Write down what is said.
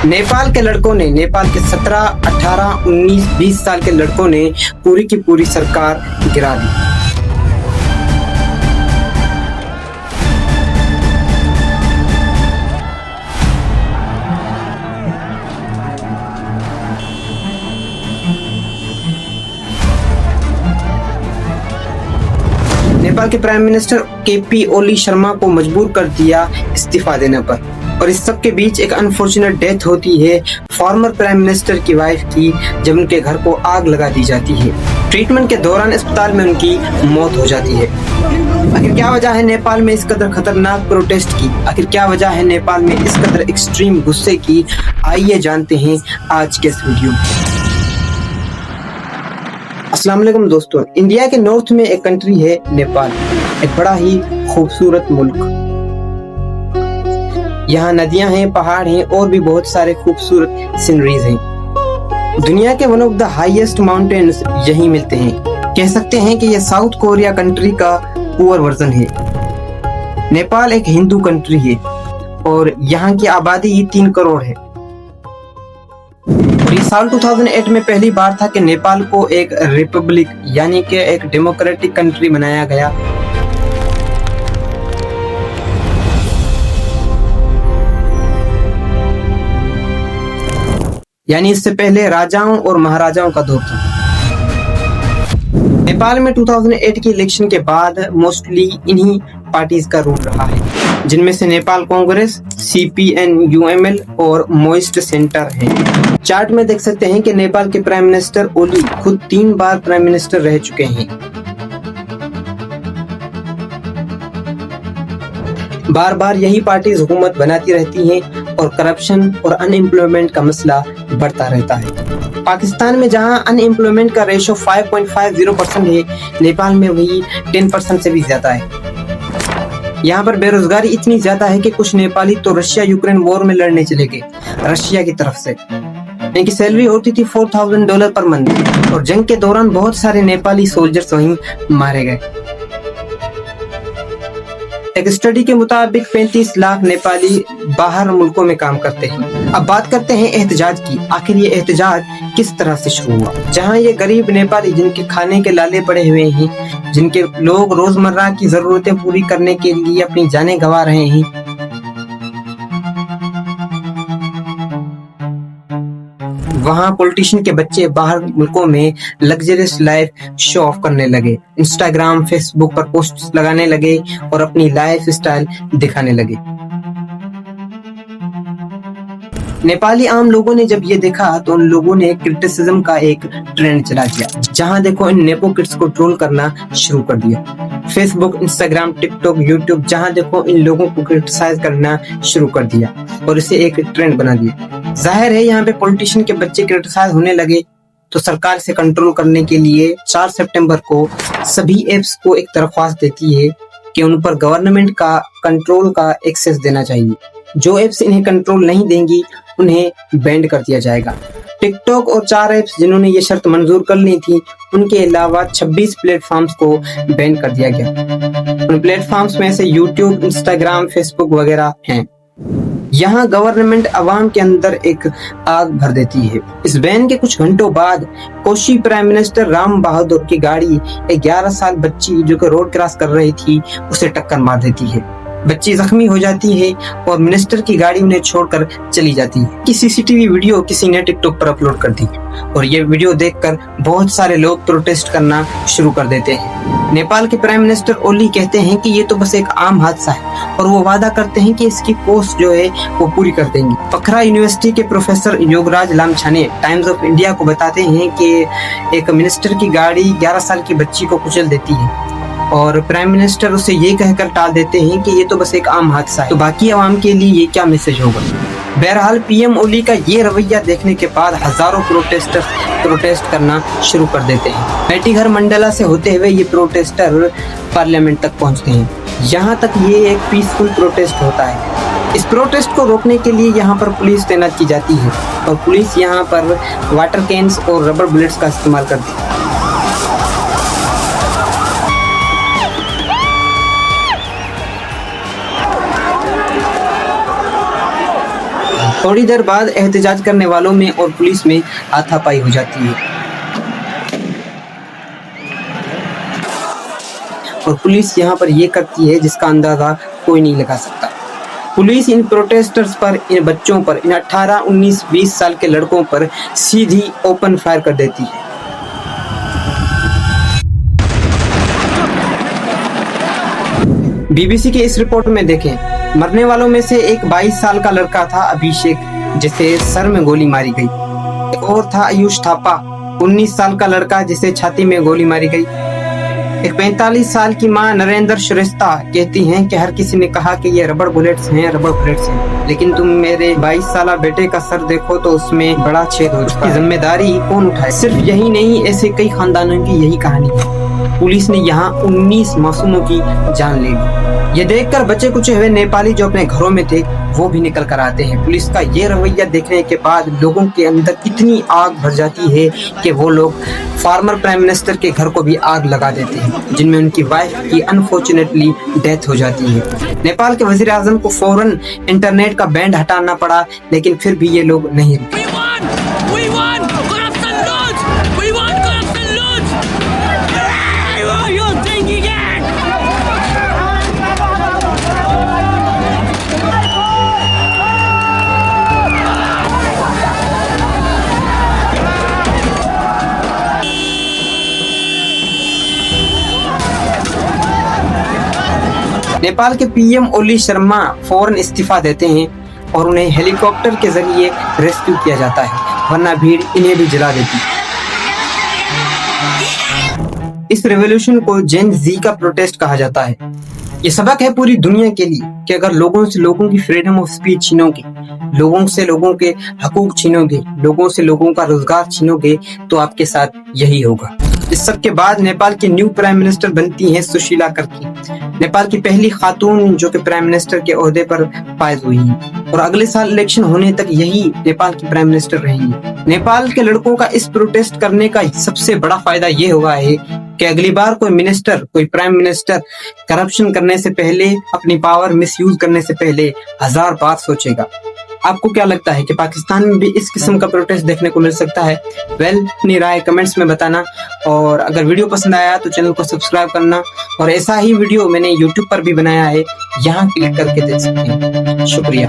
नेपाल के लड़कों ने, नेपाल के 17, 18, 19, 20 साल के लड़कों ने पूरी की पूरी सरकार गिरा दी। नेपाल के प्राइम मिनिस्टर केपी ओली शर्मा को मजबूर कर दिया इस्तीफा देने पर। और इस सब के बीच एक अनफॉर्चुनेट डेथ होती है फॉर्मर प्राइम मिनिस्टर की वाइफ की, जब उनके घर को आग लगा दी जाती है। ट्रीटमेंट के दौरान अस्पताल में उनकी मौत हो जाती है। आखिर क्या वजह है नेपाल में इस कदर खतरनाक प्रोटेस्ट की? आखिर क्या वजह है नेपाल में इस कदर एक्सट्रीम गुस्से की? आइए जानते हैं आज के इस वीडियो में। अस्सलाम वालेकुम दोस्तों, इंडिया के नॉर्थ में एक कंट्री है नेपाल, एक बड़ा ही खूबसूरत मुल्क। यहाँ नदियां हैं, पहाड़ हैं और भी बहुत सारे खूबसूरत सीनरीज हैं। दुनिया के one of the highest mountains यहीं मिलते हैं। कह सकते हैं कि यह साउथ कोरिया कंट्री का पुअर वर्जन है। नेपाल एक हिंदू कंट्री है और यहाँ की आबादी 3 करोड़ है। और ये साल 2008 में पहली बार था कि नेपाल को एक रिपब्लिक यानी कि एक डेमोक्रेटिक कंट्री बनाया गया। यानी इससे पहले राजाओं और महाराजाओं का दौर था। नेपाल में 2008 की इलेक्शन के बाद मोस्टली इन्हीं पार्टीज का रूल रहा है, जिनमें से नेपाल कांग्रेस, CPN-UML और मोइस्ट सेंटर है। चार्ट में देख सकते हैं कि नेपाल के प्राइम मिनिस्टर ओली खुद 3 बार प्राइम मिनिस्टर रह चुके हैं। बार बार यही पार्टीज हुकूमत बनाती रहती हैं और करप्शन और अनएम्प्लॉयमेंट का मसला बढ़ता रहता है। पाकिस्तान में जहां अनएम्प्लॉयमेंट का रेशो 5.50% है, नेपाल में वही 10% से भी ज्यादा है। यहाँ पर बेरोजगारी इतनी ज्यादा है कि कुछ नेपाली तो रशिया यूक्रेन वॉर में लड़ने चले गए रशिया की तरफ से। इनकी सैलरी होती थी $4,000 पर मंथ और जंग के दौरान बहुत सारे नेपाली सोल्जर्स वहीं मारे गए। एक स्टडी के मुताबिक 35 लाख नेपाली बाहर मुल्कों में काम करते हैं। अब बात करते हैं एहतजाज की। आखिर ये एहतजाज किस तरह से शुरू हुआ? जहां ये गरीब नेपाली जिनके खाने के लाले पड़े हुए हैं, जिनके लोग रोजमर्रा की जरूरतें पूरी करने के लिए अपनी जानें गंवा रहे हैं, वहाँ पॉलिटिशियन के बच्चे बाहर मुल्कों में लग्जरियस लाइफ शो ऑफ करने लगे। इंस्टाग्राम, फेसबुक पर पोस्ट्स लगाने लगे और अपनी लाइफ स्टाइल दिखाने लगे। नेपाली आम लोगों ने जब ये देखा तो उन लोगों ने क्रिटिसिज्म का एक ट्रेंड चला दिया। जहां देखो इन नेपो किड्स को ट्रोल करना शुरू कर दिया। फेसबुक, इंस्टाग्राम, टिकटॉक, यूट्यूब, जहां देखो इन लोगों को क्रिटिसाइज करना शुरू कर दिया और इसे एक ट्रेंड बना दिया। जाहिर है यहाँ पे पॉलिटिशियन के बच्चे क्रिटिसाइज होने लगे तो सरकार से कंट्रोल करने के लिए 4 सितंबर को सभी एप्स को एक दरख्वास्त देती है कि उन पर गवर्नमेंट का कंट्रोल का एक्सेस देना चाहिए। जो एप्स इन्हें कंट्रोल नहीं देंगी उन्हें बैंड कर दिया जाएगा। टिकटॉक और 4 एप्स जिन्होंने ये शर्त मंजूर कर ली थी, उनके अलावा 26 प्लेटफॉर्म्स को बैन कर दिया गया। उन प्लेटफॉर्म्स में से यूट्यूब, इंस्टाग्राम, फेसबुक वगैरह हैं। यहाँ गवर्नमेंट अवाम के अंदर एक आग भर देती है। इस बैन के कुछ घंटों बाद कोशी प्राइम मिनिस्टर राम बहादुर की गाड़ी एक 11 साल बच्ची जो कि रोड क्रॉस कर रही थी उसे टक्कर मार देती है। बच्ची जख्मी हो जाती है और मिनिस्टर की गाड़ी उन्हें छोड़कर चली जाती है। की सीसीटीवी वीडियो किसी ने टिकटॉक पर अपलोड कर दी और ये वीडियो देखकर बहुत सारे लोग प्रोटेस्ट करना शुरू कर देते हैं। नेपाल के प्राइम मिनिस्टर ओली कहते हैं कि ये तो बस एक आम हादसा है और वो वादा करते हैं कि इसकी कोस्ट जो है वो पूरी कर देंगे। पखरा यूनिवर्सिटी के professor Yograj Lamichhane Times of India को बताते हैं कि एक मिनिस्टर की गाड़ी 11 साल की बच्ची को कुचल देती है और प्राइम मिनिस्टर उसे ये कहकर टाल देते हैं कि ये तो बस एक आम हादसा है। तो बाकी आवाम के लिए ये क्या मैसेज होगा? बहरहाल पीएम ओली का ये रवैया देखने के बाद हजारों प्रोटेस्टर्स प्रोटेस्ट करना शुरू कर देते हैं। मैटीघर मंडला से होते हुए ये प्रोटेस्टर पार्लियामेंट तक पहुंचते हैं। यहाँ तक ये एक पीसफुल प्रोटेस्ट होता है। इस प्रोटेस्ट को रोकने के लिए यहाँ पर पुलिस तैनात की जाती है और पुलिस यहाँ पर वाटर कैन्स और रबर बुलेट्स का इस्तेमाल करती है। थोड़ी देर बाद एहतजाज करने वालों में और पुलिस में हाथापाई हो जाती है और पुलिस यहाँ पर ये करती है जिसका अंदाजा कोई नहीं लगा सकता। पुलिस इन प्रोटेस्टर्स पर, इन बच्चों पर, इन 18, 19, 20 साल के लड़कों पर सीधी ओपन फायर कर देती है। बीबीसी के इस रिपोर्ट में देखें, मरने वालों में से एक 22 साल का लड़का था अभिषेक, जिसे सर में गोली मारी गई। एक और था आयुष थापा, 19 साल का लड़का जिसे छाती में गोली मारी गई। एक 45 साल की मां नरेंद्र श्रेष्ठा कहती हैं कि हर किसी ने कहा कि ये रबड़ बुलेट्स हैं, लेकिन तुम मेरे 22 साल बेटे का सर देखो तो उसमें बड़ा छेद हो चुका है। जिम्मेदारी कौन उठाए? सिर्फ यही नहीं, ऐसे कई खानदानों की यही कहानी है। पुलिस ने यहाँ 19 मासूमों की जान ले ली। ये देखकर बचे कुछ हुए नेपाली जो अपने घरों में थे वो भी निकल कर आते हैं। पुलिस का ये रवैया देखने के बाद लोगों के अंदर इतनी आग भर जाती है कि वो लोग फॉर्मर प्राइम मिनिस्टर के घर को भी आग लगा देते हैं, जिनमें उनकी वाइफ की अनफॉर्चुनेटली डेथ हो जाती है। नेपाल के वजीर आजम को फौरन इंटरनेट का बैंड हटाना पड़ा, लेकिन फिर भी ये लोग नहीं रुके। नेपाल के पीएम ओली शर्मा फौरन इस्तीफा देते हैं और उन्हें हेलीकॉप्टर के जरिए रेस्क्यू किया जाता है, वरना भीड़ इन्हें भी जला देती। इस रेवोल्यूशन को जेन जी का प्रोटेस्ट कहा जाता है। ये सबक है पूरी दुनिया के लिए कि अगर लोगों से लोगों की फ्रीडम ऑफ स्पीच छीनोगे, लोगों से लोगों के हकूक छीनोगे, लोगों से लोगों का रोजगार छीनोगे, तो आपके साथ यही होगा। इस सब के बाद नेपाल की न्यू प्राइम मिनिस्टर बनती हैं सुशीला कर्की, नेपाल की पहली खातून जो कि प्राइम मिनिस्टर के ओहदे पर फायज हुई है और अगले साल इलेक्शन होने तक यही नेपाल की प्राइम मिनिस्टर रहेंगी। नेपाल के लड़कों का इस प्रोटेस्ट करने का सबसे बड़ा फायदा ये हुआ है कि अगली बार कोई मिनिस्टर, कोई प्राइम मिनिस्टर करप्शन करने से पहले, अपनी पावर मिसयूज करने से पहले 1000 बार सोचेगा। आपको क्या लगता है कि पाकिस्तान में भी इस किस्म का प्रोटेस्ट देखने को मिल सकता है? अपनी राय कमेंट्स में बताना, और अगर वीडियो पसंद आया तो चैनल को सब्सक्राइब करना। और ऐसा ही वीडियो मैंने यूट्यूब पर भी बनाया है, यहाँ क्लिक करके देख सकते हैं। शुक्रिया।